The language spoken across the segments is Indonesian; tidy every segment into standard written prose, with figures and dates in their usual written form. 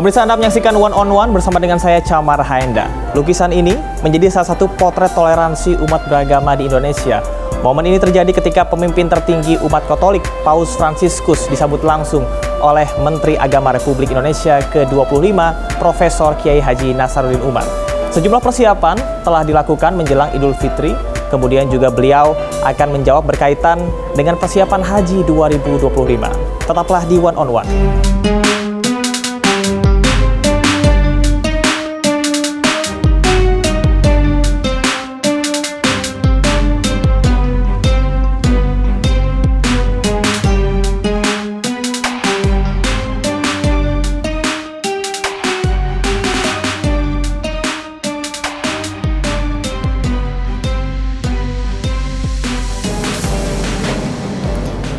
Pemirsa, Anda menyaksikan One on One bersama dengan saya Camar Haenda. Lukisan ini menjadi salah satu potret toleransi umat beragama di Indonesia. Momen ini terjadi ketika pemimpin tertinggi umat Katolik, Paus Fransiskus, disambut langsung oleh Menteri Agama Republik Indonesia ke-25, Profesor Kiai Haji Nasaruddin Umar. Sejumlah persiapan telah dilakukan menjelang Idul Fitri, kemudian juga beliau akan menjawab berkaitan dengan persiapan Haji 2025. Tetaplah di One on One.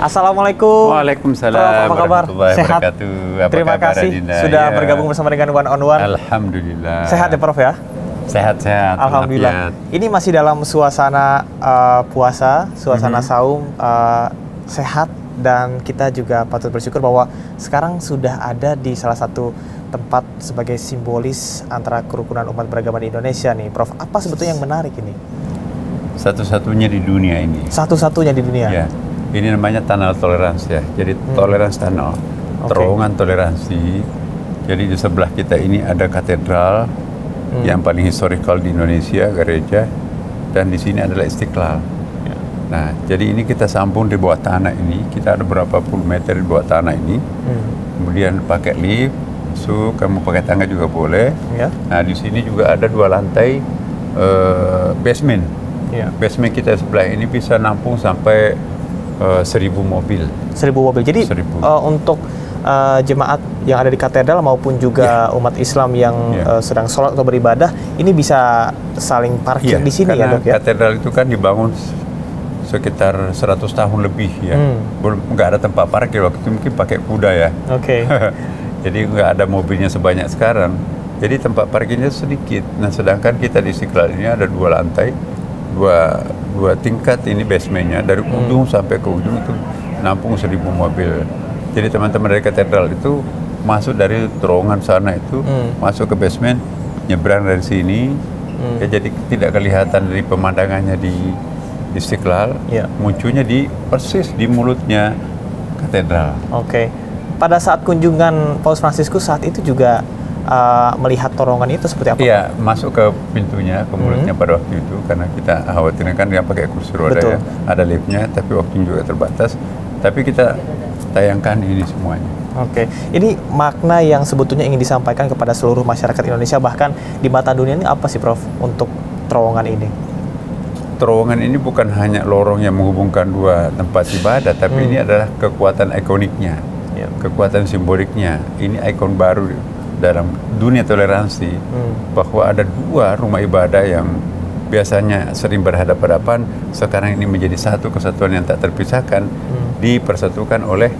Assalamualaikum. Waalaikumsalam. Apa kabar? Sehat. Terima kasih sudah bergabung bersama dengan One on One. Alhamdulillah. Sehat ya Prof ya? Sehat-sehat. Alhamdulillah. Ini masih dalam suasana puasa, suasana saum, sehat, dan kita juga patut bersyukur bahwa sekarang sudah ada di salah satu tempat sebagai simbolis antara kerukunan umat beragama di Indonesia nih, Prof. Apa sebetulnya yang menarik ini? Satu-satunya di dunia ini. Satu-satunya di dunia. Ya. Ini namanya tunnel toleransi ya. Jadi toleransi tunnel, terowongan toleransi. Jadi di sebelah kita ini ada katedral yang paling historikal di Indonesia, gereja, dan di sini adalah Istiqlal. Ya. Nah, jadi ini kita sambung di bawah tanah ini. Kita ada berapa puluh meter di bawah tanah ini. Kemudian pakai lift, masuk, kamu pakai tangga juga boleh. Ya. Nah, di sini juga ada 2 lantai basement. Ya. Basement kita sebelah ini bisa nampung sampai 1.000 mobil. 1.000 mobil. Jadi untuk jemaat yang ada di katedral maupun juga umat Islam yang sedang sholat atau beribadah, ini bisa saling parkir di sini ya dok ya? Katedral itu kan dibangun sekitar 100 tahun lebih ya. Belum, nggak ada tempat parkir waktu itu, mungkin pakai kuda ya. Oke. Jadi nggak ada mobilnya sebanyak sekarang. Jadi tempat parkirnya sedikit. Nah, sedangkan kita di Istiqlal ini ada 2 lantai, dua tingkat ini basementnya, dari ujung sampai ke ujung itu nampung 1.000 mobil. Jadi teman-teman dari katedral itu masuk dari terowongan sana itu, masuk ke basement, nyebrang dari sini, ya, jadi tidak kelihatan dari pemandangannya di Istiqlal, munculnya di persis di mulutnya katedral. Oke. Pada saat kunjungan Paus Fransiskus saat itu juga melihat terowongan itu seperti apa? Iya, masuk ke pintunya, ke mulutnya pada waktu itu, karena kita khawatirnya kan dia pakai kursi roda ya, ada liftnya, tapi waktunya juga terbatas. Tapi kita tayangkan ini semuanya. Oke, ini makna yang sebetulnya ingin disampaikan kepada seluruh masyarakat Indonesia, bahkan di mata dunia ini apa sih Prof untuk terowongan ini? Terowongan ini bukan hanya lorong yang menghubungkan 2 tempat ibadah, tapi ini adalah kekuatan ikoniknya, kekuatan simboliknya. Ini ikon baru dalam dunia toleransi, bahwa ada 2 rumah ibadah yang biasanya sering berhadapan-hadapan, sekarang ini menjadi satu kesatuan yang tak terpisahkan, dipersatukan oleh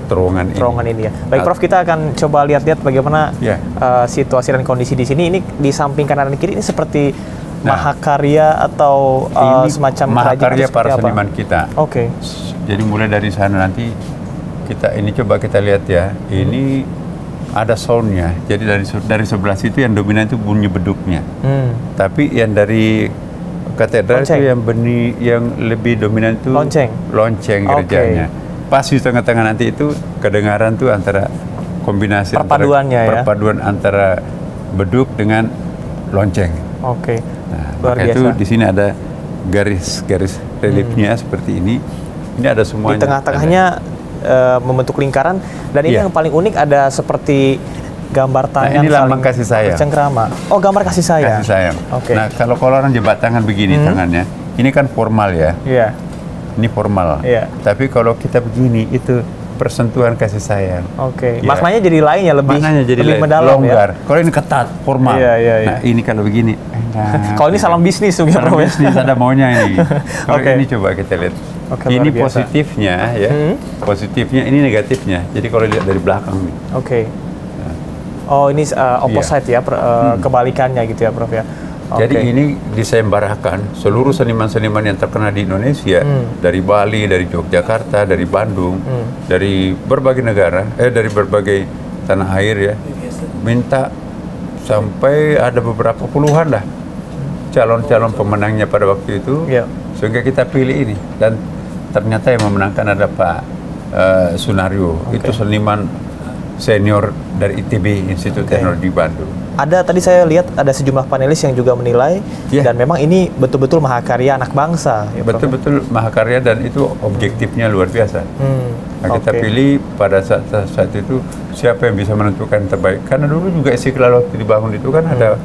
terowongan ini ya. Baik Prof, kita akan coba lihat-lihat bagaimana situasi dan kondisi di sini. Ini di samping kanan dan kiri ini seperti mahakarya atau semacam mahakarya para seniman kita. Oke. Jadi mulai dari sana nanti ini coba kita lihat ya, ini ada soundnya. Jadi dari sebelah situ yang dominan itu bunyi beduknya. Tapi yang dari katedral itu yang lebih dominan itu lonceng gerejanya. Pas di tengah-tengah nanti itu kedengaran tuh antara kombinasi perpaduan antara beduk dengan lonceng. Oke. Nah, maka itu di sini ada garis-garis reliefnya seperti ini. Ini ada semuanya. Di tengah-tengahnya membentuk lingkaran, dan ini yang paling unik ada seperti gambar tangan. Ini lambang kasih sayang. Cengkrama. Oh, gambar kasih sayang. Kasih sayang. Nah, kalau orang jebat tangan begini tangannya, ini kan formal ya. Iya. Ini formal. Iya. Tapi kalau kita begini itu persentuhan kasih sayang. Oke. Maknanya jadi lain ya, lebih mendalam, longgar. Kalau ini ketat, formal. Nah, ini kalau begini. Kalau ini salam bisnis mungkin. Salam bisnis ada maunya ini. Kalau ini coba kita lihat. Ini positifnya ya, positifnya, ini negatifnya. Jadi kalau lihat dari belakang nih. Oh, ini opposite ya, kebalikannya gitu ya Prof ya. Jadi ini disembarakan seluruh seniman-seniman yang terkenal di Indonesia, dari Bali, dari Yogyakarta, dari Bandung, dari berbagai negara, dari berbagai tanah air ya, minta sampai ada beberapa puluhan lah calon-calon pemenangnya pada waktu itu, sehingga kita pilih ini. Dan ternyata yang memenangkan ada Pak Sunario, itu seniman senior dari ITB, Institut Teknologi Bandung. Ada tadi saya lihat ada sejumlah panelis yang juga menilai dan memang ini betul-betul mahakarya anak bangsa. Ya, betul-betul mahakarya dan itu objektifnya luar biasa. Nah, kita pilih pada saat itu siapa yang bisa menentukan yang terbaik. Karena dulu juga Istiqlal waktu dibangun itu kan ada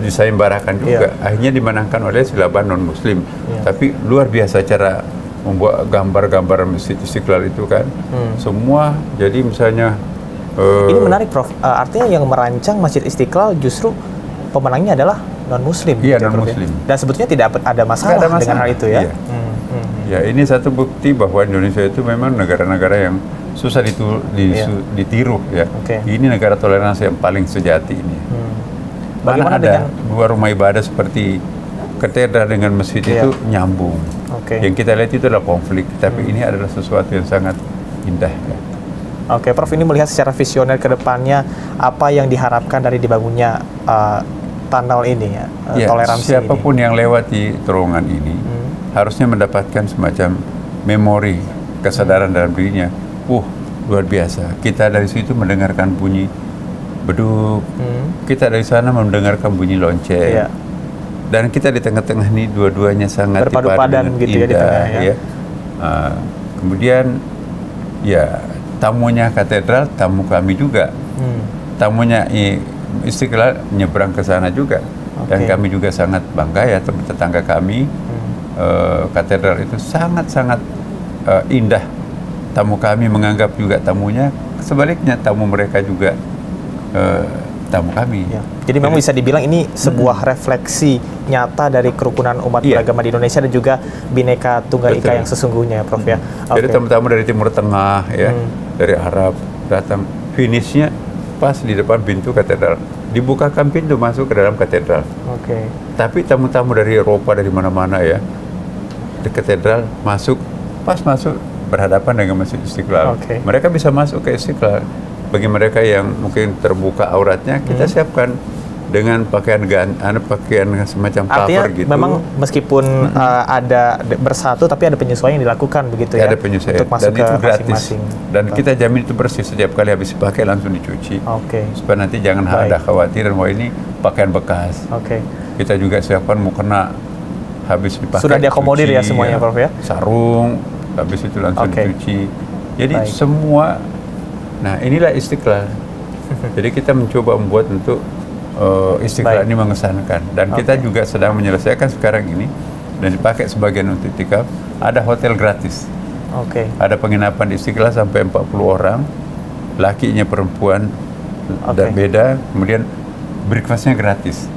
disembarakan juga. Akhirnya dimenangkan oleh Silaban non-Muslim. Tapi luar biasa cara membuat gambar-gambar Masjid Istiqlal itu kan. Semua jadi misalnya ini menarik, Prof. Artinya yang merancang Masjid Istiqlal justru pemenangnya adalah non-Muslim. Iya, non-Muslim. Dan sebetulnya tidak ada masalah dengan hal itu ya. Iya. Ya, ini satu bukti bahwa Indonesia itu memang negara-negara yang susah ditiru ya. Ini negara toleransi yang paling sejati ini. Bagaimana ada dua rumah ibadah seperti katedral dengan masjid itu nyambung. Yang kita lihat itu adalah konflik, tapi ini adalah sesuatu yang sangat indah. Ya. Oke, Prof, ini melihat secara visioner ke depannya apa yang diharapkan dari dibangunnya tunnel ini ya, toleransi siapapun yang lewat di terowongan ini harusnya mendapatkan semacam memori, kesadaran dalam dirinya. Luar biasa. Kita dari situ mendengarkan bunyi beduk, kita dari sana mendengarkan bunyi lonceng. Dan kita di tengah-tengah ini dua-duanya sangat berpadu padan gitu ya di tengah ya. Kemudian tamunya katedral, tamu kami juga. Tamunya Istiqlal nyebrang ke sana juga. Dan kami juga sangat bangga ya, tetangga kami katedral itu sangat-sangat indah. Tamu kami menganggap juga tamunya, sebaliknya tamu mereka juga tamu kami. Jadi memang bisa dibilang ini sebuah refleksi nyata dari kerukunan umat beragama di Indonesia dan juga Bhinneka Tunggal Ika yang sesungguhnya, Prof ya. Jadi tamu-tamu dari Timur Tengah ya, dari Arab datang, finishnya pas di depan pintu katedral. Dibukakan pintu masuk ke dalam katedral. Tapi tamu-tamu dari Eropa dari mana-mana ya, di katedral masuk, pas masuk berhadapan dengan Masjid Istiqlal. Mereka bisa masuk ke Istiqlal. Bagi mereka yang mungkin terbuka auratnya, kita siapkan dengan pakaian semacam cover gitu. Memang meskipun ada bersatu, tapi ada penyesuaian yang dilakukan begitu ya. Ada penyesuaian. Untuk masuk dan itu gratis. Masing-masing. Dan kita jamin itu bersih setiap kali habis dipakai langsung dicuci. Supaya nanti jangan ada khawatiran bahwa ini pakaian bekas. Kita juga siapkan mukena habis dipakai. Sudah diakomodir ya semuanya, Prof ya. Sarung habis itu langsung dicuci. Jadi semua. Nah, inilah Istiqlal. Jadi kita mencoba membuat untuk Istiqlal ini mengesankan. Dan kita juga sedang menyelesaikan sekarang ini dan dipakai sebagian untuk itikaf. Ada hotel gratis. Ada penginapan di Istiqlal sampai 40 orang. Lakinya perempuan dan beda. Kemudian breakfastnya gratis.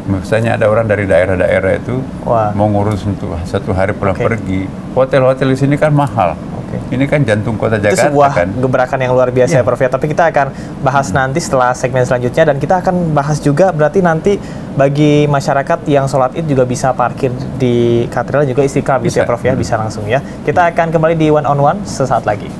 Misalnya ada orang dari daerah-daerah itu mau ngurus untuk satu hari pulang pergi. Hotel-hotel di sini kan mahal. Ini kan jantung kota Jakarta. Itu sebuah gebrakan yang luar biasa ya, Prof ya. Tapi kita akan bahas nanti setelah segmen selanjutnya, dan kita akan bahas juga berarti nanti bagi masyarakat yang sholat Id juga bisa parkir di katedral juga Istiqlal bisa ya, Prof ya, bisa langsung ya. Kita akan kembali di One on One sesaat lagi.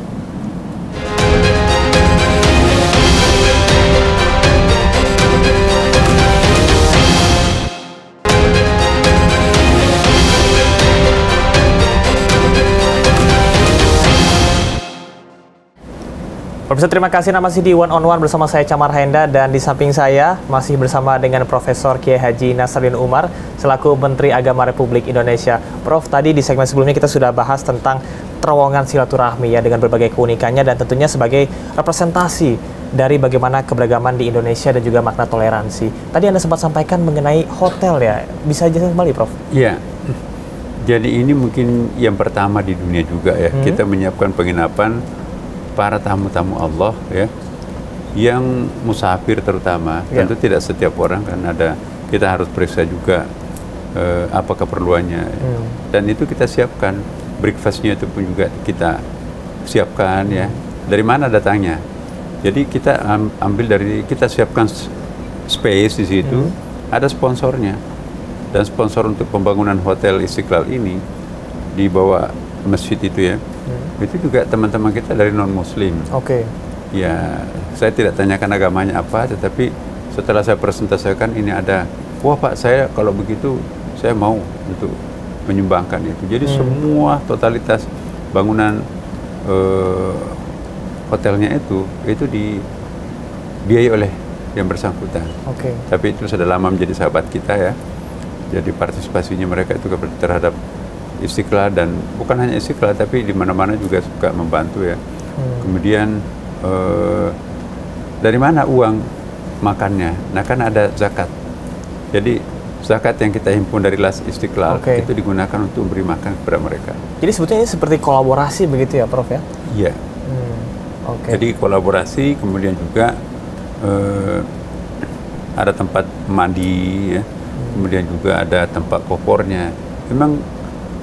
Profesor, terima kasih. Masih di One on One bersama saya Chamar Haenda, dan di samping saya masih bersama dengan Profesor Kiai Haji Nasaruddin Umar selaku Menteri Agama Republik Indonesia. Prof, tadi di segmen sebelumnya kita sudah bahas tentang terowongan silaturahmi ya, dengan berbagai keunikannya dan tentunya sebagai representasi dari bagaimana keberagaman di Indonesia dan juga makna toleransi. Tadi Anda sempat sampaikan mengenai hotel ya, bisa jelaskan kembali, Prof? Iya. Jadi ini mungkin yang pertama di dunia juga ya, kita menyiapkan penginapan para tamu-tamu Allah ya, yang musafir terutama. Tentu tidak setiap orang kan, ada, kita harus periksa juga apa keperluannya. Dan itu kita siapkan, breakfastnya itu pun juga kita siapkan ya. Dari mana datangnya? Jadi kita ambil dari, kita siapkan space di situ, ada sponsornya. Dan sponsor untuk pembangunan Hotel Istiqlal ini di bawah masjid itu ya, itu juga teman-teman kita dari non-muslim. Ya, saya tidak tanyakan agamanya apa, tetapi setelah saya presentasikan ini ada, wah Pak, saya kalau begitu saya mau untuk menyumbangkan itu. Jadi semua totalitas bangunan hotelnya itu dibiayai oleh yang bersangkutan. Tapi itu sudah lama menjadi sahabat kita ya. Jadi partisipasinya mereka itu terhadap Istiqlal, dan bukan hanya Istiqlal tapi di mana-mana juga suka membantu ya. Kemudian dari mana uang makannya? Nah kan ada zakat. Jadi zakat yang kita himpun dari Las Istiqlal itu digunakan untuk beri makan kepada mereka. Jadi sebetulnya ini seperti kolaborasi begitu ya, Prof ya? Iya. Jadi kolaborasi, kemudian juga ada tempat mandi ya. Kemudian juga ada tempat kopornya. Memang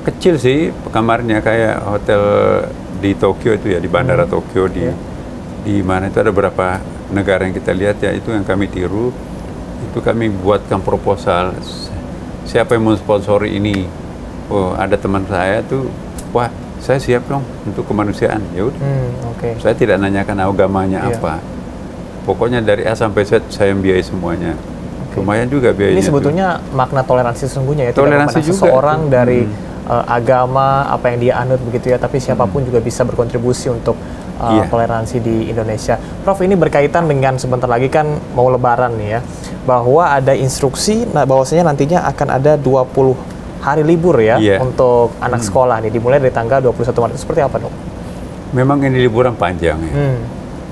kecil sih kamarnya, kayak hotel di Tokyo itu ya, di bandara Tokyo di mana itu ada beberapa negara yang kita lihat ya, itu yang kami tiru. Itu kami buatkan proposal, siapa yang mensponsori ini? Oh, ada teman saya tuh, wah saya siap dong untuk kemanusiaan. Ya udah, saya tidak nanyakan agamanya apa. Pokoknya dari A sampai Z saya membiayai semuanya. Lumayan juga biayanya. Ini sebetulnya makna toleransi sesungguhnya ya. Toleransi tidak juga. Seseorang dari agama apa yang dia anut begitu ya, tapi siapapun juga bisa berkontribusi untuk toleransi di Indonesia. Prof, ini berkaitan dengan sebentar lagi kan mau Lebaran nih ya, bahwa ada instruksi bahwasanya nantinya akan ada 20 hari libur ya untuk anak sekolah nih, dimulai dari tanggal 21 Maret. Seperti apa dok? Memang ini liburan panjang ya,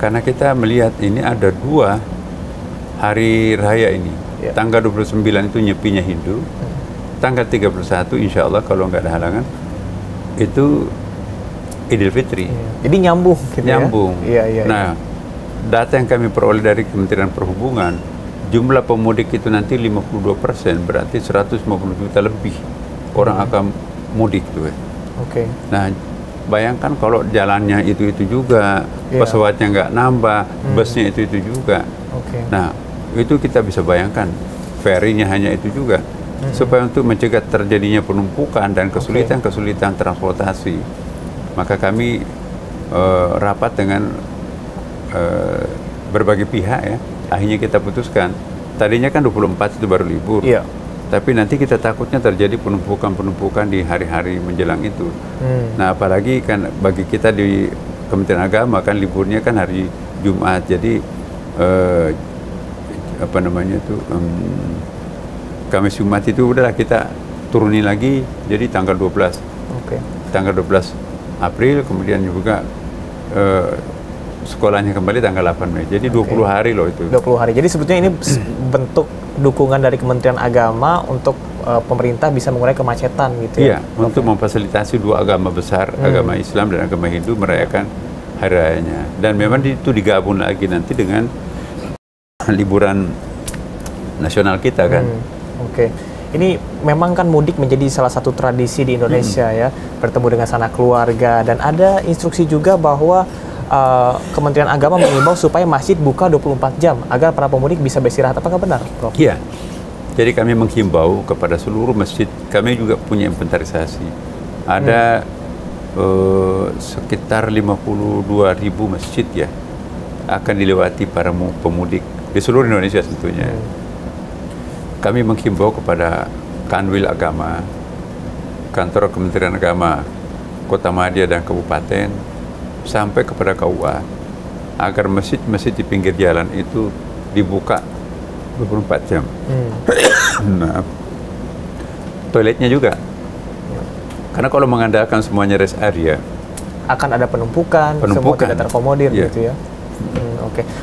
karena kita melihat ini ada 2 hari raya ini. Tanggal 29 itu nyepinya Hindu, tanggal 31 insya Allah kalau nggak ada halangan itu Idul Fitri. Jadi nyambung gitu nyambung. Ya? Nah, data yang kami peroleh dari Kementerian Perhubungan, jumlah pemudik itu nanti 52%, berarti 150 juta lebih orang akan mudik tuh. Nah, bayangkan kalau jalannya itu juga, pesawatnya nggak nambah, busnya itu juga. Nah, itu kita bisa bayangkan, ferry-nya hanya itu juga. Supaya untuk mencegah terjadinya penumpukan dan kesulitan transportasi, maka kami rapat dengan berbagai pihak ya. Akhirnya kita putuskan, tadinya kan 24 itu baru libur. Tapi nanti kita takutnya terjadi penumpukan di hari-hari menjelang itu. Nah, apalagi kan bagi kita di Kementerian Agama kan liburnya kan hari Jumat. Jadi Kamis Jumat itu udahlah kita turunin lagi jadi tanggal 12. Tanggal 12 April, kemudian juga sekolahnya kembali tanggal 8 Mei. Jadi 20 hari loh itu. 20 hari. Jadi sebetulnya ini bentuk dukungan dari Kementerian Agama untuk pemerintah bisa mengurai kemacetan gitu ya. Untuk memfasilitasi 2 agama besar, agama Islam dan agama Hindu merayakan hari rayanya. Dan memang itu digabung lagi nanti dengan liburan nasional kita kan. Ini memang kan mudik menjadi salah satu tradisi di Indonesia ya, bertemu dengan sanak keluarga, dan ada instruksi juga bahwa Kementerian Agama mengimbau supaya masjid buka 24 jam agar para pemudik bisa beristirahat. Apakah benar, Prof? Iya. Jadi kami menghimbau kepada seluruh masjid, kami juga punya inventarisasi. Ada sekitar 52.000 masjid ya akan dilewati para pemudik di seluruh Indonesia tentunya. Kami menghimbau kepada Kanwil Agama, Kantor Kementerian Agama, Kota Madia dan Kabupaten, sampai kepada KUA, agar masjid-masjid di pinggir jalan itu dibuka 24 jam. Nah, toiletnya juga. Karena kalau mengandalkan semuanya rest area, akan ada penumpukan. Semua tidak terkomodir gitu ya.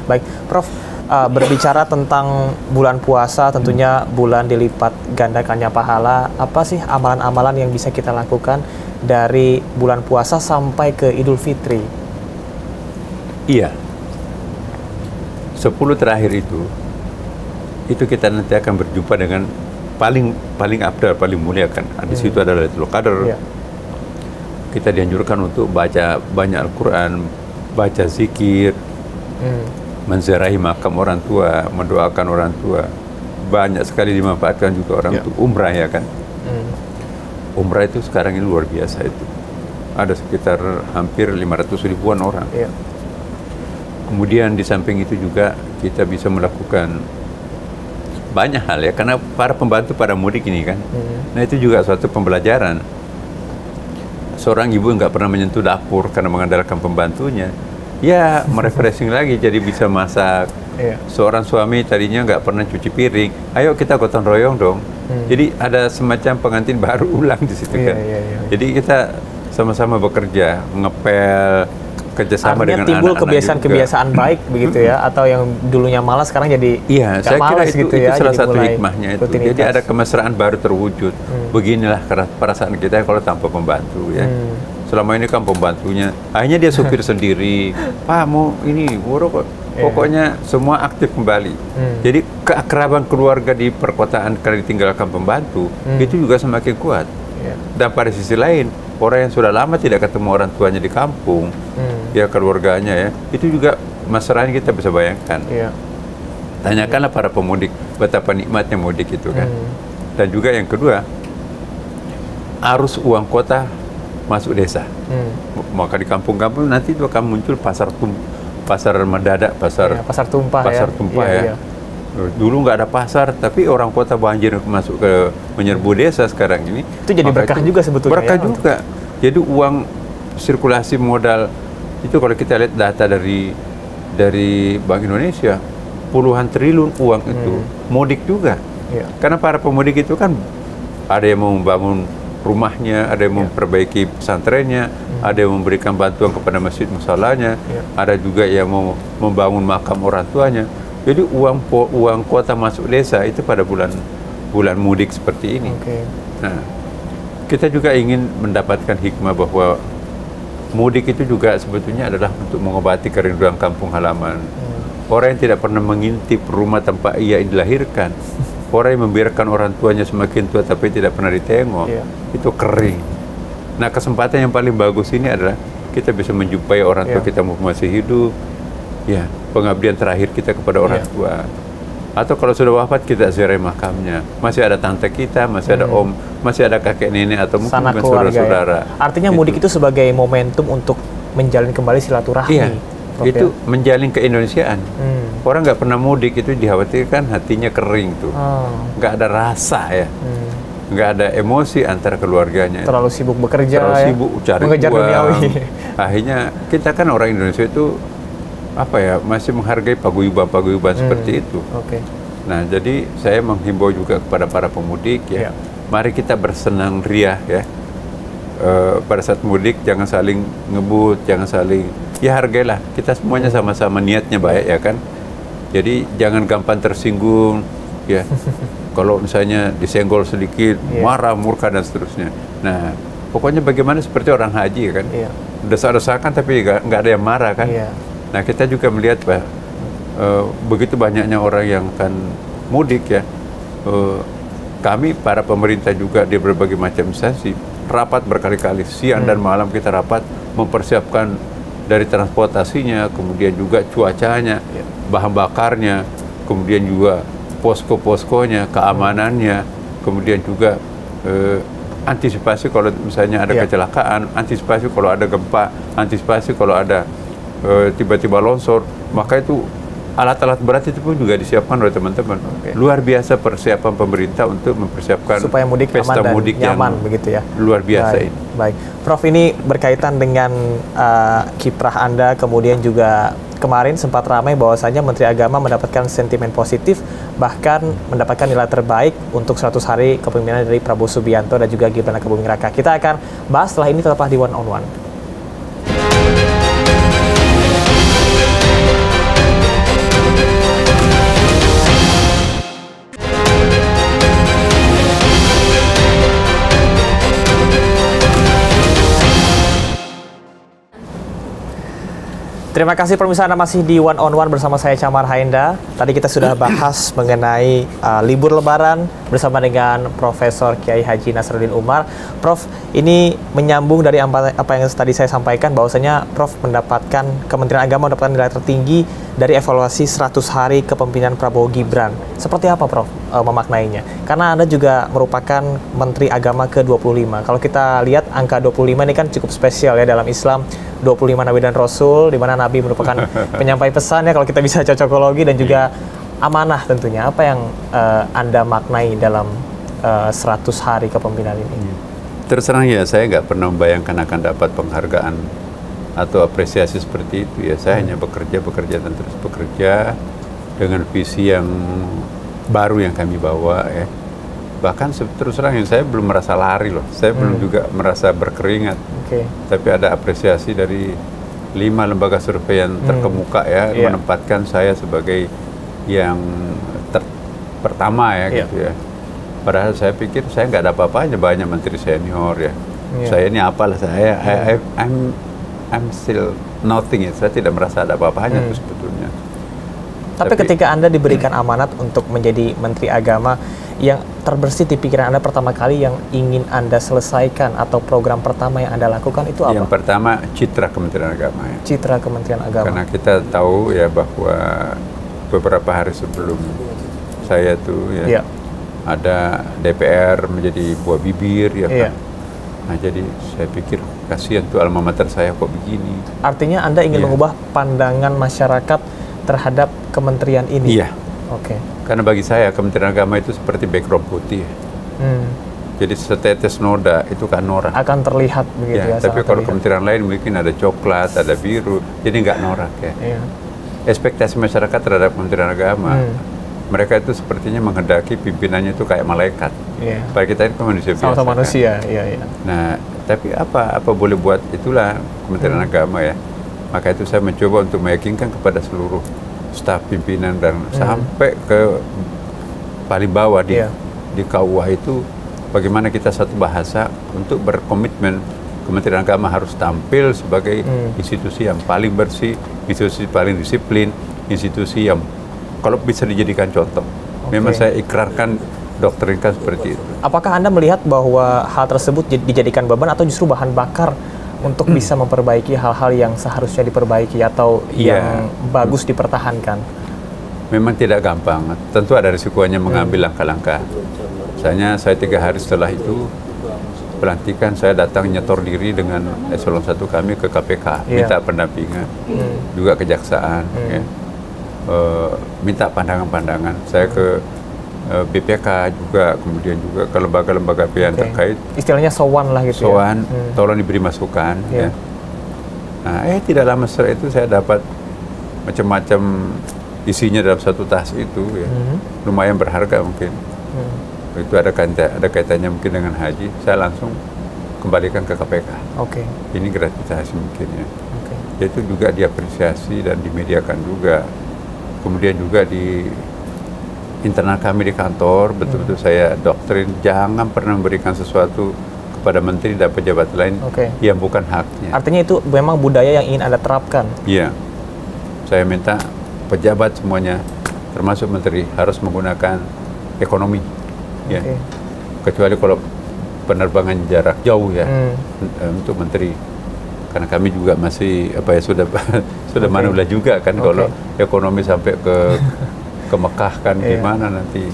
Baik, Prof. Berbicara tentang bulan puasa, tentunya bulan dilipat gandakannya pahala. Apa sih amalan-amalan yang bisa kita lakukan dari bulan puasa sampai ke Idul Fitri? Iya, 10 terakhir itu kita nanti akan berjumpa dengan paling abdal, paling mulia kan. Di situ adalah Lailatul Qadar. Kita dianjurkan untuk baca banyak Al-Quran, baca zikir, menziarahi makam orang tua, mendoakan orang tua, banyak sekali dimanfaatkan juga orang untuk umrah ya kan. Umrah itu sekarang ini luar biasa itu. Ada sekitar hampir 500 ribuan orang. Kemudian di samping itu juga kita bisa melakukan banyak hal ya, karena para pembantu pada mudik ini kan. Nah itu juga suatu pembelajaran. Seorang ibu nggak pernah menyentuh dapur karena mengandalkan pembantunya, ya merefreshing lagi jadi bisa masak. Seorang suami tadinya nggak pernah cuci piring, ayo kita gotong royong dong. Jadi ada semacam pengantin baru ulang di situ kan. Jadi kita sama-sama bekerja, ngepel, kerjasama dengan anak-anak. Timbul kebiasaan-kebiasaan baik begitu ya, atau yang dulunya malas sekarang jadi saya kira malas itu, gitu ya. Itu salah satu hikmahnya itu. Jadi ada kemesraan baru terwujud. Beginilah perasaan kita kalau tanpa pembantu ya. Selama ini kan pembantunya, akhirnya dia supir sendiri. Pak mau ini, kok. Pokoknya semua aktif kembali. Jadi keakraban keluarga di perkotaan karena ditinggalkan pembantu itu juga semakin kuat. Dan pada sisi lain, orang yang sudah lama tidak ketemu orang tuanya di kampung, ya keluarganya ya, itu juga masalahnya kita bisa bayangkan. Tanyakanlah para pemudik betapa nikmatnya mudik itu kan. Dan juga yang kedua, arus uang kota masuk desa. Maka di kampung-kampung nanti itu akan muncul pasar mendadak, pasar tumpah ya. Dulu nggak ada pasar, tapi orang kota banjir masuk ke menyerbu desa sekarang ini. Itu jadi berkah juga sebetulnya. Berkah juga. Jadi uang sirkulasi modal itu kalau kita lihat data dari Bank Indonesia, puluhan triliun uang itu mudik juga. Karena para pemudik itu kan ada yang mau membangun rumahnya, ada yang memperbaiki pesantrennya, ada yang memberikan bantuan kepada masjid musallanya, ada juga yang mau membangun makam orang tuanya. Jadi uang kuota masuk desa itu pada bulan mudik seperti ini. Nah, kita juga ingin mendapatkan hikmah bahwa mudik itu juga sebetulnya adalah untuk mengobati kerinduan kampung halaman. Orang yang tidak pernah mengintip rumah tempat ia dilahirkan, orang yang membiarkan orang tuanya semakin tua tapi tidak pernah ditengok, itu kering. Nah, kesempatan yang paling bagus ini adalah kita bisa menjumpai orang tua kita masih hidup, ya, pengabdian terakhir kita kepada orang tua. Atau kalau sudah wafat kita ziarah makamnya. Masih ada tante kita, masih ada om, masih ada kakek nenek atau mungkin saudara-saudara. Artinya mudik itu sebagai momentum untuk menjalin kembali silaturahmi. Itu menjalin keindonesiaan. Orang nggak pernah mudik itu dikhawatirkan hatinya kering tuh, nggak ada rasa ya, nggak ada emosi antara keluarganya. Terlalu sibuk bekerja, terlalu sibuk cari mengejar uang. Duniawi. Akhirnya kita kan orang Indonesia itu masih menghargai paguyuban seperti itu. Nah, jadi saya menghimbau juga kepada para pemudik ya, mari kita bersenang riah ya. Pada saat mudik jangan saling ngebut, jangan saling, ya hargailah, kita semuanya sama-sama niatnya baik ya kan. Jadi jangan gampang tersinggung ya. Kalau misalnya disenggol sedikit, marah, murka dan seterusnya. Nah, pokoknya bagaimana seperti orang haji ya kan. Desak-desakan tapi nggak ada yang marah kan. Nah, kita juga melihat begitu banyaknya orang yang akan mudik ya. Kami para pemerintah juga di berbagai macam instansi rapat berkali-kali, siang dan malam kita rapat mempersiapkan dari transportasinya, kemudian juga cuacanya, bahan bakarnya, kemudian juga posko-poskonya, keamanannya, kemudian juga antisipasi kalau misalnya ada kecelakaan, antisipasi kalau ada gempa, antisipasi kalau ada tiba-tiba longsor, maka itu alat-alat berat itu pun juga disiapkan oleh teman-teman. Luar biasa persiapan pemerintah untuk mempersiapkan supaya mudik pesta aman dan mudik nyaman yang begitu ya. Luar biasa ini. Baik, Prof, ini berkaitan dengan kiprah Anda, kemudian juga kemarin sempat ramai bahwasanya Menteri Agama mendapatkan sentimen positif, bahkan mendapatkan nilai terbaik untuk 100 hari kepemimpinan dari Prabowo Subianto dan juga Gibran Rakabuming Raka. Kita akan bahas setelah ini, tetaplah di One on One. Terima kasih pemirsa, Anda masih di One on One bersama saya Chamar Haenda. Tadi kita sudah bahas mengenai libur Lebaran bersama dengan Profesor Kiai Haji Nasruddin Umar. Prof, ini menyambung dari apa yang tadi saya sampaikan, bahwasanya Prof mendapatkan, Kementerian Agama mendapatkan nilai tertinggi dari evaluasi 100 hari kepemimpinan Prabowo Gibran. Seperti apa Prof memaknainya? Karena Anda juga merupakan Menteri Agama ke-25. Kalau kita lihat angka 25 ini kan cukup spesial ya dalam Islam. 25 Nabi dan Rasul, di mana Nabi merupakan penyampai pesan ya kalau kita bisa cocokologi, dan juga amanah tentunya. Apa yang Anda maknai dalam 100 hari kepemimpinan ini? Terus terang ya, saya nggak pernah membayangkan akan dapat penghargaan atau apresiasi seperti itu ya. Saya hanya bekerja dan terus bekerja dengan visi yang baru yang kami bawa ya. Bahkan terus terang ya, saya belum merasa lari loh. Saya belum juga merasa berkeringat. Tapi ada apresiasi dari 5 lembaga survei yang terkemuka ya, menempatkan saya sebagai yang pertama ya gitu ya. Padahal saya pikir saya nggak ada apa-apanya, banyak menteri senior ya. Saya ini apalah, I'm still nothing ya. Saya tidak merasa ada apa-apanya itu sebetulnya. Tapi ketika Anda diberikan amanat untuk menjadi Menteri Agama, yang terbersih di pikiran Anda pertama kali yang ingin Anda selesaikan atau program pertama yang Anda lakukan itu apa? Yang pertama, citra Kementerian Agama ya. Citra Kementerian Agama. Karena kita tahu ya bahwa beberapa hari sebelum saya tuh ya, ada DPR menjadi buah bibir ya kan. Nah, jadi saya pikir kasihan tuh alma mater saya kok begini. Artinya Anda ingin mengubah pandangan masyarakat terhadap kementerian ini? Iya. Karena bagi saya Kementerian Agama itu seperti background putih. Jadi setetes noda itu kan norak. Akan terlihat begitu ya. Tapi kalau kementerian lain mungkin ada coklat, ada biru, jadi nggak norak ya. Ekspektasi masyarakat terhadap Kementerian Agama, mereka itu sepertinya menghendaki pimpinannya itu kayak malaikat. Padahal kita itu manusia biasa. Sama manusia, Nah, tapi apa boleh buat, itulah Kementerian Agama ya. Maka itu saya mencoba untuk meyakinkan kepada seluruh staf pimpinan dan sampai ke paling bawah di KUA itu, bagaimana kita satu bahasa untuk berkomitmen Kementerian Agama harus tampil sebagai institusi yang paling bersih, institusi paling disiplin, institusi yang kalau bisa dijadikan contoh. Memang saya ikrarkan, doktrinkan seperti itu. Apakah Anda melihat bahwa hal tersebut dijadikan beban atau justru bahan bakar untuk bisa memperbaiki hal-hal yang seharusnya diperbaiki atau yang bagus dipertahankan? Memang tidak gampang. Tentu ada risikonya mengambil langkah-langkah. Misalnya saya 3 hari setelah itu pelantikan, saya datang nyetor diri dengan eselon 1 kami ke KPK, minta pendampingan, juga kejaksaan, minta pandangan-pandangan. Saya ke BPK juga, kemudian juga ke lembaga-lembaga yang terkait. Istilahnya sowan lah gitu. Sowan, tolong diberi masukan. Ya. Nah, tidak lama setelah itu saya dapat macam-macam isinya dalam satu tas itu, ya. Lumayan berharga mungkin. Itu ada kaitannya mungkin dengan haji. Saya langsung kembalikan ke KPK. Ini gratifikasi mungkin ya. Itu juga diapresiasi dan dimediakan juga. Kemudian juga di internal kami di kantor, betul-betul saya doktrin jangan pernah memberikan sesuatu kepada menteri dan pejabat lain yang bukan haknya. Artinya itu memang budaya yang ingin Anda terapkan? Iya. Saya minta pejabat semuanya, termasuk menteri, harus menggunakan ekonomi. Ya. Kecuali kalau penerbangan jarak jauh ya, untuk menteri. Karena kami juga masih sudah manula juga kan, kalau ekonomi sampai ke Mekah kan gimana nanti.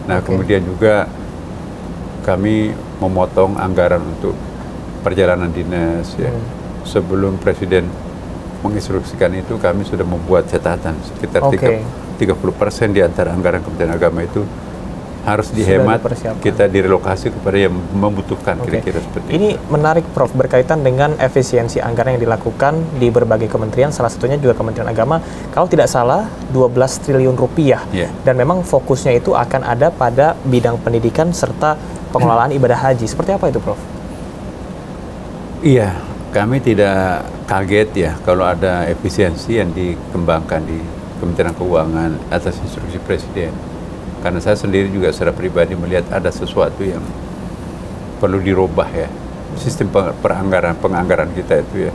Nah, kemudian juga kami memotong anggaran untuk perjalanan dinas ya. Sebelum Presiden menginstruksikan itu, kami sudah membuat catatan sekitar 30% di antara anggaran Kementerian Agama itu harus dihemat, kita direlokasi kepada yang membutuhkan, kira-kira seperti itu. Ini menarik Prof, berkaitan dengan efisiensi anggaran yang dilakukan di berbagai kementerian, salah satunya juga Kementerian Agama, kalau tidak salah 12 triliun rupiah. Dan memang fokusnya itu akan ada pada bidang pendidikan serta pengelolaan ibadah haji. Seperti apa itu Prof? Iya, kami tidak kaget ya kalau ada efisiensi yang dikembangkan di Kementerian Keuangan atas instruksi Presiden. Karena saya sendiri juga secara pribadi melihat ada sesuatu yang perlu dirubah ya. Sistem penganggaran kita itu ya.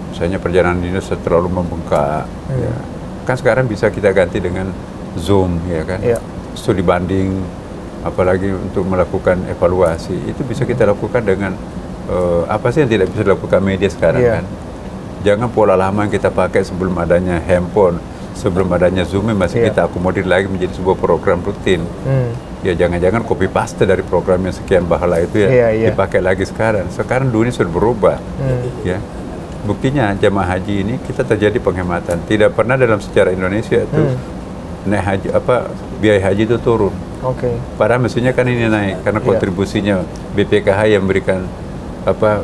Misalnya perjalanan dinas terlalu membengkak. Ya. Kan sekarang bisa kita ganti dengan Zoom ya kan. Studi banding, apalagi untuk melakukan evaluasi. Itu bisa kita lakukan dengan apa sih yang tidak bisa dilakukan media sekarang kan. Jangan pola lama yang kita pakai sebelum adanya handphone, sebelum adanya Zoom masih kita akomodir lagi menjadi sebuah program rutin. Ya jangan-jangan copy paste dari program yang sekian bahala itu dipakai lagi sekarang. Sekarang dunia sudah berubah. Ya. Buktinya jamaah haji ini kita terjadi penghematan. Tidak pernah dalam sejarah Indonesia itu naik haji biaya haji itu turun. Padahal mestinya kan ini naik karena kontribusinya BPKH yang memberikan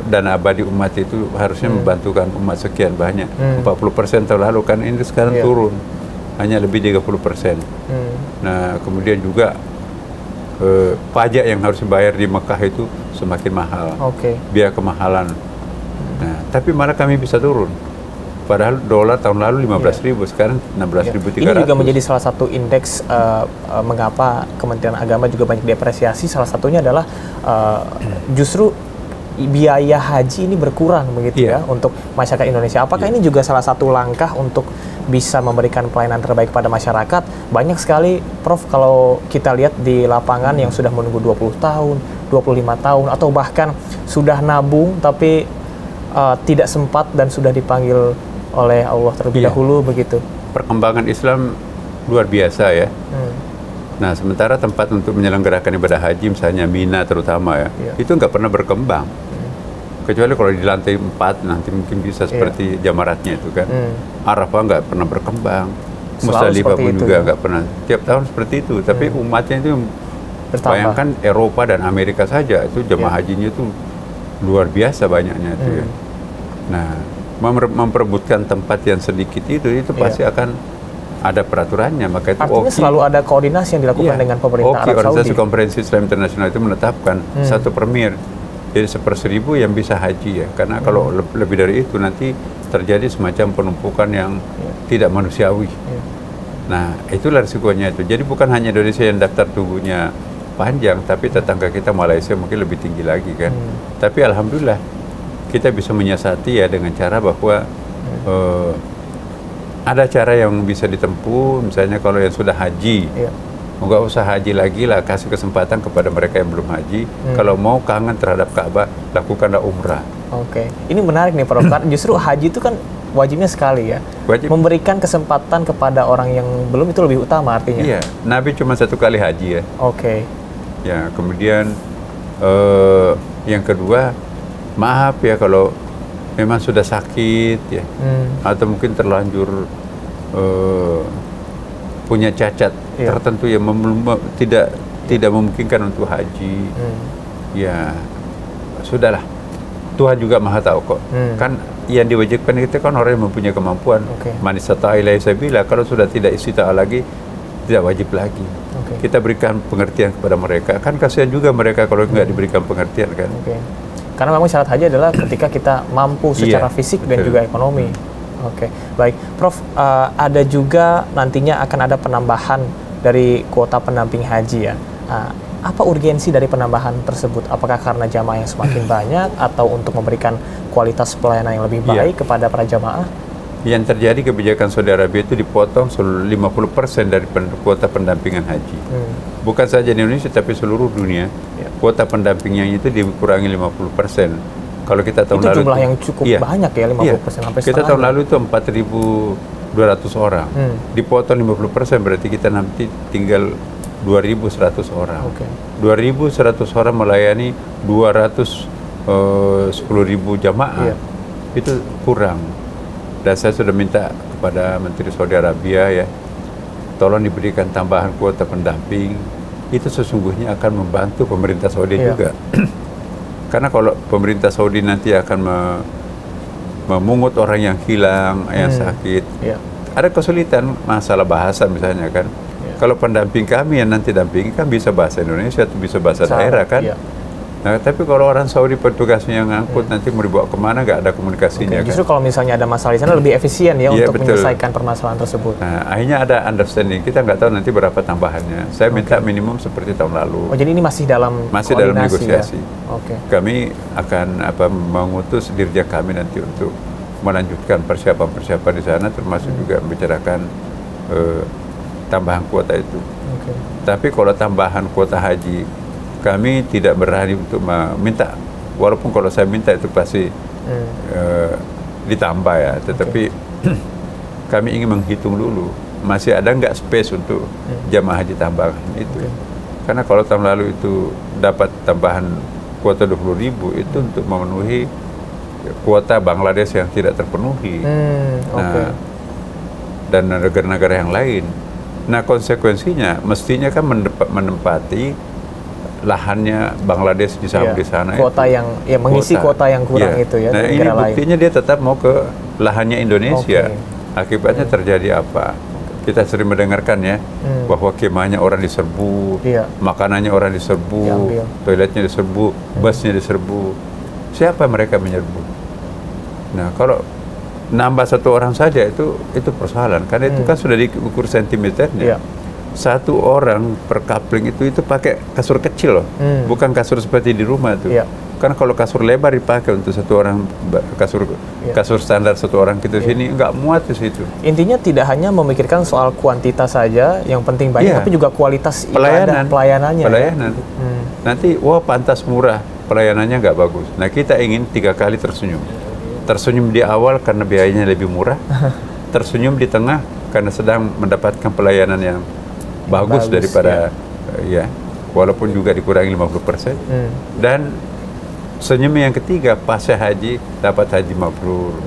dana abadi umat itu harusnya membantukan umat sekian banyak. 40% tahun lalu kan ini sekarang turun hanya lebih 30%. Nah kemudian juga pajak yang harus dibayar di Mekah itu semakin mahal. Biaya kemahalan. Nah, tapi malah kami bisa turun. Padahal dolar tahun lalu 15.000, sekarang 16.300. Ini juga menjadi salah satu indeks mengapa Kementerian Agama juga banyak diapresiasi. Salah satunya adalah justru biaya haji ini berkurang begitu ya untuk masyarakat Indonesia. Apakah ini juga salah satu langkah untuk bisa memberikan pelayanan terbaik pada masyarakat? Banyak sekali, Prof, kalau kita lihat di lapangan yang sudah menunggu 20 tahun, 25 tahun, atau bahkan sudah nabung tapi tidak sempat dan sudah dipanggil oleh Allah terlebih dahulu begitu. Perkembangan Islam luar biasa ya. Nah sementara tempat untuk menyelenggarakan ibadah haji misalnya Mina terutama itu nggak pernah berkembang. Kecuali kalau di lantai 4 nanti mungkin bisa seperti jamaratnya itu kan. Arafah nggak pernah berkembang. Musdalifah pun juga nggak pernah. Tiap tahun seperti itu. Tapi umatnya itu bayangkan Eropa dan Amerika saja itu jamaah hajinya itu luar biasa banyaknya itu ya. Nah, memperebutkan tempat yang sedikit itu pasti akan ada peraturannya. Maka itu artinya selalu ada koordinasi yang dilakukan dengan pemerintah Arab Saudi. Organisasi Konferensi Islam Internasional itu menetapkan 1 per.1000 jadi 1/1000 yang bisa haji ya. Karena kalau lebih dari itu nanti terjadi semacam penumpukan yang tidak manusiawi. Nah, itulah risikonya itu. Jadi bukan hanya Indonesia yang daftar tunggunya panjang, tapi tetangga kita Malaysia mungkin lebih tinggi lagi kan. Tapi alhamdulillah kita bisa menyiasati ya dengan cara bahwa ada cara yang bisa ditempuh. Misalnya kalau yang sudah haji, nggak usah haji lagi lah, kasih kesempatan kepada mereka yang belum haji. Kalau mau kangen terhadap Ka'bah, lakukanlah umrah. Ini menarik nih Prof. Justru haji itu kan wajibnya sekali ya. Memberikan kesempatan kepada orang yang belum itu lebih utama artinya. Iya, Nabi cuma 1 kali haji ya. Ya, kemudian yang kedua, maaf ya kalau memang sudah sakit ya, atau mungkin terlanjur punya cacat tertentu yang tidak memungkinkan untuk haji. Ya, sudahlah. Tuhan juga Maha tahu kok. Kan yang diwajibkan kita kan orang yang mempunyai kemampuan. Man istata'a ilaihi sabila, kalau sudah tidak istita'a lagi, tidak wajib lagi. Kita berikan pengertian kepada mereka. Kan kasihan juga mereka kalau nggak diberikan pengertian kan. Karena memang syarat haji adalah ketika kita mampu secara fisik dan juga ekonomi. Baik, Prof, ada juga nantinya akan ada penambahan dari kuota pendamping haji ya. Apa urgensi dari penambahan tersebut? Apakah karena jamaah yang semakin banyak atau untuk memberikan kualitas pelayanan yang lebih baik kepada para jamaah? Yang terjadi kebijakan Saudi Arabia itu dipotong 50% dari kuota pendampingan haji. Bukan saja di Indonesia tapi seluruh dunia. Kuota pendampingnya itu dikurangi 50%. Kalau kita tahun lalu itu jumlah yang cukup banyak ya, 50% sampai kita tahun lalu itu 4.200 orang. Dipotong 50% berarti kita nanti tinggal 2.100 orang. 2.100 orang melayani 210.000 jamaah. Itu kurang. Dan saya sudah minta kepada Menteri Saudi Arabia ya, tolong diberikan tambahan kuota pendamping. Itu sesungguhnya akan membantu pemerintah Saudi juga. Karena kalau pemerintah Saudi nanti akan memungut orang yang hilang, yang sakit, ada kesulitan masalah bahasa misalnya kan. Kalau pendamping kami yang nanti dampingi kan bisa bahasa Indonesia atau bisa bahasa daerah kan. Nah, tapi kalau orang Saudi petugasnya yang ngangkut nanti mau dibawa kemana, nggak ada komunikasinya. Justru kalau misalnya ada masalah di sana lebih efisien ya untuk menyelesaikan permasalahan tersebut. Nah, akhirnya ada understanding. Kita nggak tahu nanti berapa tambahannya. Saya minta minimum seperti tahun lalu. Jadi ini masih dalam negosiasi. Ya? Kami akan mengutus dirjen kami nanti untuk melanjutkan persiapan di sana, termasuk juga membicarakan tambahan kuota itu. Tapi kalau tambahan kuota haji, kami tidak berani untuk meminta, walaupun kalau saya minta itu pasti ditambah ya, tetapi kami ingin menghitung dulu masih ada nggak space untuk jamaah haji tambahan itu. Karena kalau tahun lalu itu dapat tambahan kuota 20.000 itu untuk memenuhi kuota Bangladesh yang tidak terpenuhi. Nah, dan negara-negara yang lain. Nah, konsekuensinya mestinya kan menempati lahannya Bangladesh di sana kuota itu. yang mengisi kuota yang kurang itu ya. Nah, ini buktinya dia tetap mau ke lahannya Indonesia. Akibatnya terjadi apa? Kita sering mendengarkan ya bahwa kemahnya orang diserbu, makanannya orang diserbu, toiletnya diserbu, busnya diserbu. Siapa mereka menyerbu? Nah, kalau nambah satu orang saja itu persoalan, karena itu kan sudah diukur sentimeternya. Satu orang per coupling itu pakai kasur kecil loh, bukan kasur seperti di rumah tuh. Kan kalau kasur lebar dipakai untuk satu orang, kasur standar satu orang kita sini nggak muat di situ. Intinya tidak hanya memikirkan soal kuantitas saja, yang penting banyak, tapi juga kualitas pelayanannya. Nanti pantas murah, pelayanannya nggak bagus. Nah, kita ingin 3 kali tersenyum. Tersenyum di awal karena biayanya lebih murah, tersenyum di tengah karena sedang mendapatkan pelayanan yang bagus daripada walaupun juga dikurangi 50%. Dan senyum yang ketiga, pasca haji dapat haji mabrur,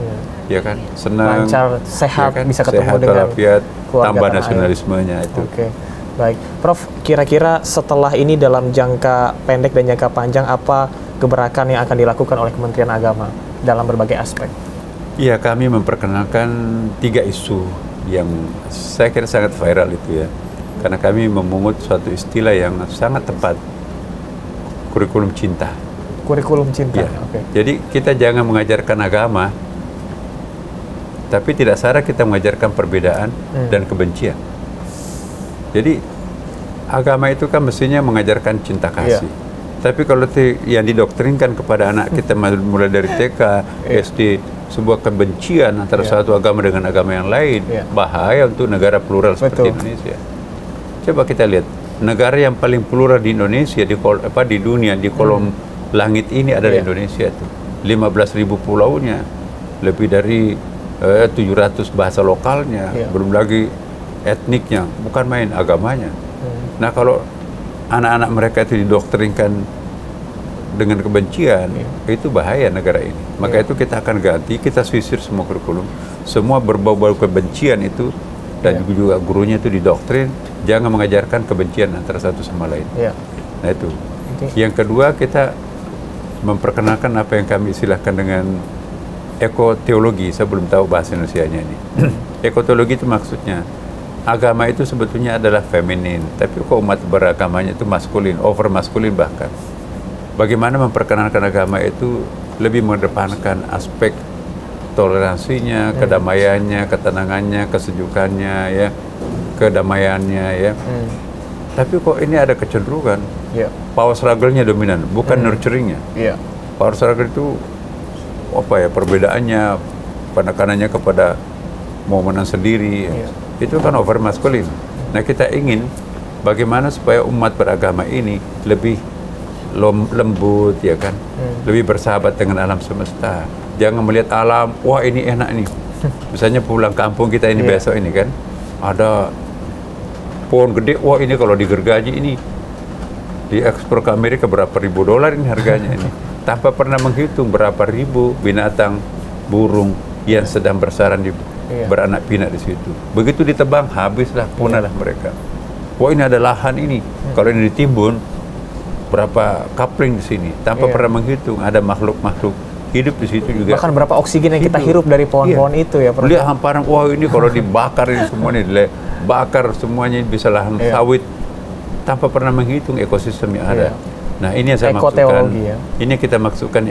ya kan, senang, lancar, sehat, ya kan? Bisa ketemu sehat, dengan walafiat, tambah nasionalismenya itu. Baik, Prof, kira-kira setelah ini dalam jangka pendek dan jangka panjang apa gebrakan yang akan dilakukan oleh Kementerian Agama dalam berbagai aspek? Iya, kami memperkenalkan 3 isu yang saya kira sangat viral itu ya, karena kami memungut suatu istilah yang sangat tepat, kurikulum cinta. Kurikulum cinta. Jadi kita jangan mengajarkan agama, tapi tidak salah kita mengajarkan perbedaan dan kebencian. Jadi agama itu kan mestinya mengajarkan cinta kasih. Tapi kalau yang didoktrinkan kepada anak kita mulai dari TK, SD, sebuah kebencian antara satu agama dengan agama yang lain, bahaya untuk negara plural seperti Indonesia. Coba kita lihat, negara yang paling plural di Indonesia, di dunia, di kolom langit ini adalah Indonesia itu. 15.000 pulaunya, lebih dari 700 bahasa lokalnya, belum lagi etniknya, bukan main agamanya. Nah, kalau anak-anak mereka itu didoktrinkan dengan kebencian, itu bahaya negara ini. Maka itu kita akan ganti, kita sisir semua kurikulum, semua berbau-bau kebencian itu, dan juga gurunya itu didoktrin, jangan mengajarkan kebencian antara satu sama lain. Nah itu. Yang kedua, kita memperkenalkan apa yang kami istilahkan dengan ekoteologi. Saya belum tahu bahasa Indonesianya ini. Ekoteologi itu maksudnya agama itu sebetulnya adalah feminin, tapi kok umat beragamanya itu maskulin, over maskulin bahkan. Bagaimana memperkenalkan agama itu lebih mengedepankan aspek toleransinya, kedamaiannya, ketenangannya, kesejukannya, ya, kedamaiannya, ya. Tapi kok ini ada kecenderungan power struggle-nya dominan, bukan nurturing-nya. Power struggle itu perbedaannya, penekanannya kepada mau menang sendiri, itu kan over maskulin. Nah, kita ingin bagaimana supaya umat beragama ini lebih lembut, ya kan, lebih bersahabat dengan alam semesta. Jangan melihat alam, wah ini enak nih. Misalnya pulang kampung kita ini besok ini kan, ada pohon gede, wah ini kalau digergaji ini diekspor ke Amerika berapa ribu dolar ini harganya ini. Tanpa pernah menghitung berapa ribu binatang, burung yang sedang bersarang beranak pinak di situ. Begitu ditebang, habislah, punahlah mereka. Wah ini ada lahan ini, kalau ini ditimbun, berapa coupling di sini, tanpa pernah menghitung ada makhluk-makhluk hidup di situ juga. Bahkan berapa oksigen yang kita hirup dari pohon-pohon itu ya. Lihat hamparan, wah ini kalau dibakar ini semuanya, bakar semuanya bisa lahan sawit, tanpa pernah menghitung ekosistem yang ada. Nah ini yang saya maksudkan, ini kita maksudkan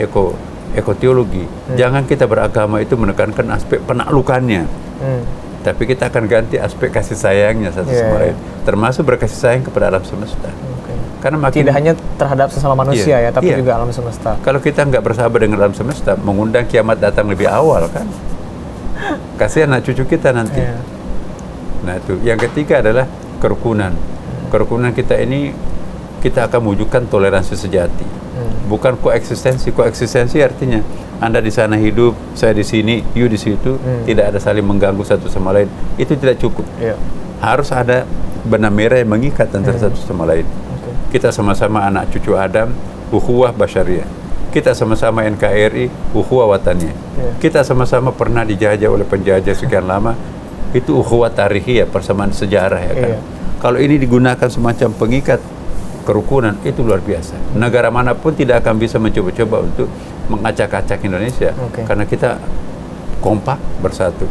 ekoteologi. Jangan kita beragama itu menekankan aspek penaklukannya, tapi kita akan ganti aspek kasih sayangnya satu sama lain, termasuk berkasih sayang kepada alam semesta. Karena tidak hanya terhadap sesama manusia tapi juga alam semesta. Kalau kita nggak bersahabat dengan alam semesta, mengundang kiamat datang lebih awal kan. Kasihan anak cucu kita nanti. Nah itu. Yang ketiga adalah kerukunan. Kerukunan kita ini kita akan mewujudkan toleransi sejati. Bukan koeksistensi. Koeksistensi artinya Anda di sana hidup, saya di sini, you di situ, tidak ada saling mengganggu satu sama lain. Itu tidak cukup. Harus ada benang merah yang mengikat antara satu sama lain. Kita sama-sama anak cucu Adam, ukhuwah basyariyah. Kita sama-sama NKRI, ukhuwah wataniyah. Kita sama-sama pernah dijajah oleh penjajah sekian lama, itu ukhuwah tarihiyah, persamaan sejarah ya kan. Kalau ini digunakan semacam pengikat kerukunan, itu luar biasa. Negara manapun tidak akan bisa mencoba-coba untuk mengacak-acak Indonesia, karena kita kompak bersatu.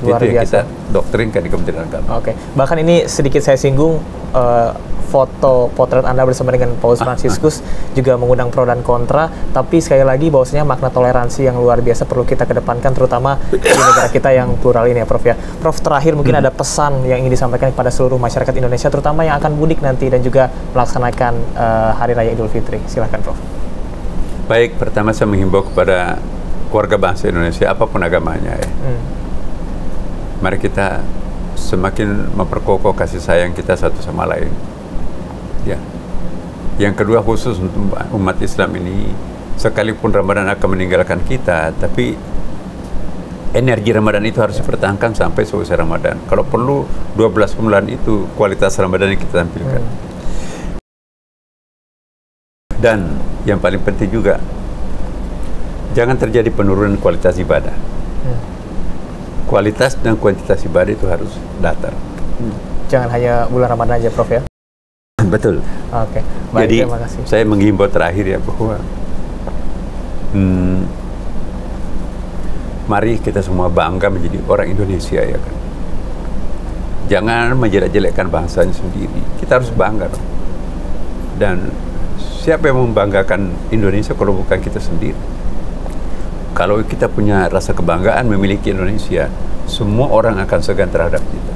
Luar itu yang biasa. kita doktrinkan di Kementerian Agama. Bahkan ini sedikit saya singgung, foto potret Anda bersama dengan Paus Fransiskus juga mengundang pro dan kontra, tapi sekali lagi bahwasanya makna toleransi yang luar biasa perlu kita kedepankan, terutama di negara kita yang plural ini ya Prof ya. Prof, terakhir mungkin ada pesan yang ingin disampaikan kepada seluruh masyarakat Indonesia, terutama yang akan mudik nanti dan juga melaksanakan Hari Raya Idul Fitri. Silahkan Prof. Baik, pertama saya menghimbau kepada warga bangsa Indonesia apapun agamanya ya. Mari kita semakin memperkokoh kasih sayang kita satu sama lain. Ya. Yang kedua, khusus untuk umat Islam ini, sekalipun Ramadan akan meninggalkan kita, tapi energi Ramadan itu harus dipertahankan sampai selesai Ramadan. Kalau perlu 12 bulan itu kualitas Ramadan yang kita tampilkan. Dan yang paling penting juga, jangan terjadi penurunan kualitas ibadah. Kualitas dan kuantitas ibadah itu harus datar. Jangan hanya bulan Ramadan aja Prof ya. Betul. Baik, jadi terima kasih. Saya menghimbau terakhir ya bahwa mari kita semua bangga menjadi orang Indonesia ya kan. Jangan menjelek-jelekkan bangsanya sendiri. Kita harus bangga dong. Dan siapa yang membanggakan Indonesia kalau bukan kita sendiri? Kalau kita punya rasa kebanggaan memiliki Indonesia, semua orang akan segan terhadap kita.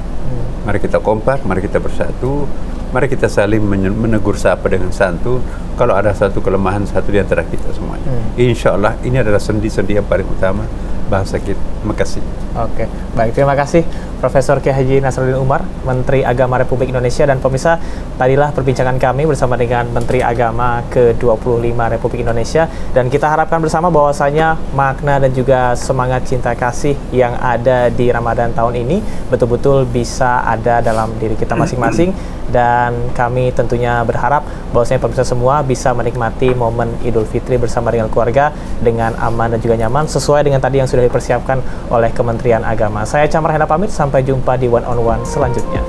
Mari kita kompak, mari kita bersatu, mari kita saling menegur sapa dengan santun. Kalau ada satu kelemahan satu di antara kita semuanya, insya Allah ini adalah sendi-sendi yang paling utama bangsa kita. Terima kasih. Baik, terima kasih Profesor Kiai Haji Nasaruddin Umar, Menteri Agama Republik Indonesia. Dan pemirsa, tadilah perbincangan kami bersama dengan Menteri Agama ke-25 Republik Indonesia, dan kita harapkan bersama bahwasanya makna dan juga semangat cinta kasih yang ada di Ramadan tahun ini betul-betul bisa ada dalam diri kita masing-masing. Dan kami tentunya berharap bahwasanya pemirsa semua bisa menikmati momen Idul Fitri bersama dengan keluarga dengan aman dan juga nyaman sesuai dengan tadi yang sudah dipersiapkan oleh Kementerian Agama. Saya Chamar Henda pamit, sampai jumpa di One on One selanjutnya.